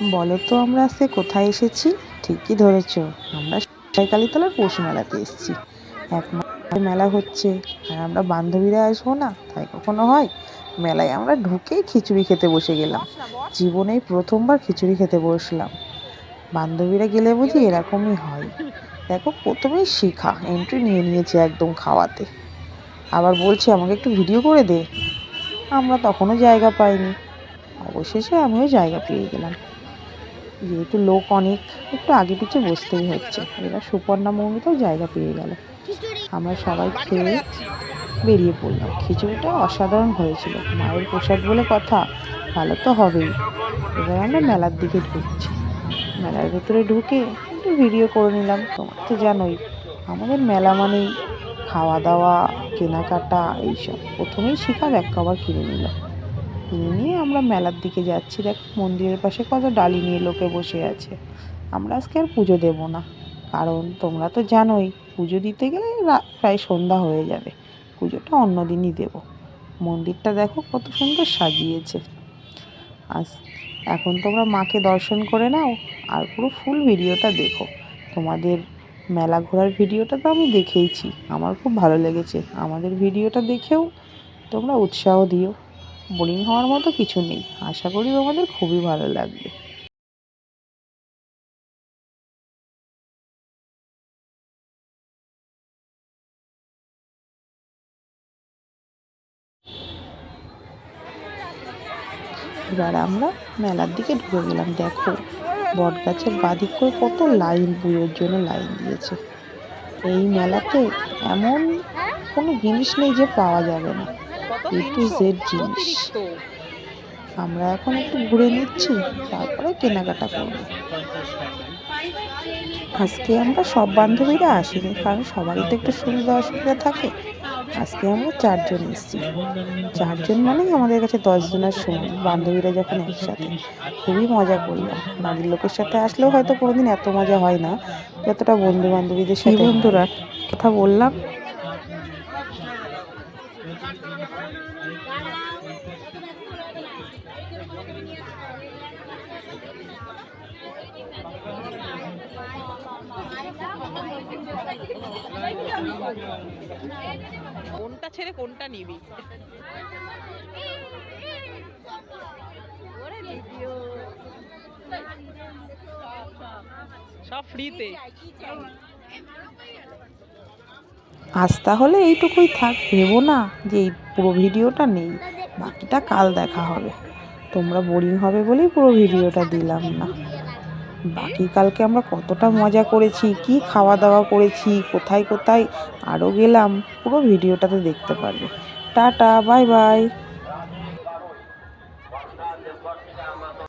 বলো তো আমরা আজকে কোথায় এসেছি? ঠিকই ধরেছ, আমরা কালীতলার পৌষ মেলাতে এসেছি। এক মাসের মেলা হচ্ছে আর আমরা বান্ধবীরা আসবো না তাই কখনো হয়? মেলায় আমরা ঢুকেই খিচুড়ি খেতে বসে গেলাম। জীবনেই প্রথমবার খিচুড়ি খেতে বসলাম। বান্ধবীরা গেলে বুঝি এরকমই হয়। দেখো, প্রথমেই শিখা এন্ট্রি নিয়ে নিয়েছে একদম খাওয়াতে। আবার বলছে আমাকে একটু ভিডিও করে দে। আমরা তখনও জায়গা পাইনি, অবশেষে আমিও জায়গা পেয়ে গেলাম। যেহেতু লোক অনেক, একটু আগে পিছে বসতেই হচ্ছে। এবার সুপর্ণা মৌমিতাও জায়গা পেয়ে গেল। আমরা সবাই খেয়ে বেরিয়ে পড়লাম। খিচুড়িটা অসাধারণ হয়েছিল, মায়ের প্রসাদ বলে কথা, ভালো তো হবেই। এবার আমরা মেলার দিকে ঢুকছি। মেলার ভেতরে ঢুকে একটু ভিডিও করে নিলাম। তোমার তো জানোই আমাদের মেলা মানেই খাওয়া দাওয়া, কেনাকাটা, এইসব। প্রথমেই শিখা ব্যাগ কভার কিনে নিল। কিনে নিয়ে আমরা মেলার দিকে যাচ্ছি। দেখো, মন্দিরের পাশে কত ডালি নিয়ে লোকে বসে আছে। আমরা আজকে আর পুজো দেব না, কারণ তোমরা তো জানোই পুজো দিতে গেলে প্রায় সন্ধ্যা হয়ে যাবে। পুজোটা অন্য দিনই দেব। মন্দিরটা দেখো কত সুন্দর সাজিয়েছে। আজ এখন তোমরা মাকে দর্শন করে নাও আর পুরো ফুল ভিডিওটা দেখো। তোমাদের মেলা ঘোরার ভিডিওটা তো আমি দেখেইছি, আমার খুব ভালো লেগেছে। আমাদের ভিডিওটা দেখেও তোমরা উৎসাহ দিও। বোরিং হওয়ার মতো কিছু নেই, আশা করি তোমাদের খুবই ভালো লাগবে। এবার আমরা মেলার দিকে ঢুকে গেলাম। দেখো, বট গাছের বাদিক করে কত লাইন, পুজোর জন্য লাইন দিয়েছে। এই মেলাতে এমন কোনো জিনিস নেই যে পাওয়া যাবে না, এ টু জেড জিনিস। আমরা এখন একটু ঘুরে নিচ্ছি, তারপরে কেনাকাটা করব। আজকে আমরা সব বান্ধবীরা আসিনি, কারণ সবারই তো একটু সুবিধা অসুবিধা থাকে। আজকে আমরা 4 জন এসেছি। 4 জন মানেই আমাদের কাছে 10 জনের সমান, বান্ধবীরা যখন একসাথে। খুবই মজা করলাম। বাড়ির লোকের সাথে আসলেও হয়তো কোনোদিন এত মজা হয় না যতটা বন্ধু বান্ধবীদের সাথে। বন্ধুরা কথা বললাম। কোনটা ছেড়ে কোনটা নিবি? সব ফ্রিতে। আজ তাহলে এইটুকুই থাক, ভেবো না যে এই পুরো ভিডিওটা নেই, বাকিটা কাল দেখা হবে। তোমরা বোরিং হবে বলেই পুরো ভিডিওটা দিলাম না। বাকি কালকে আমরা কতটা মজা করেছি, কি খাওয়া দাওয়া করেছি, কোথায় কোথায় আরও গেলাম, পুরো ভিডিওটাতে দেখতে পারবে। Tata, bye bye.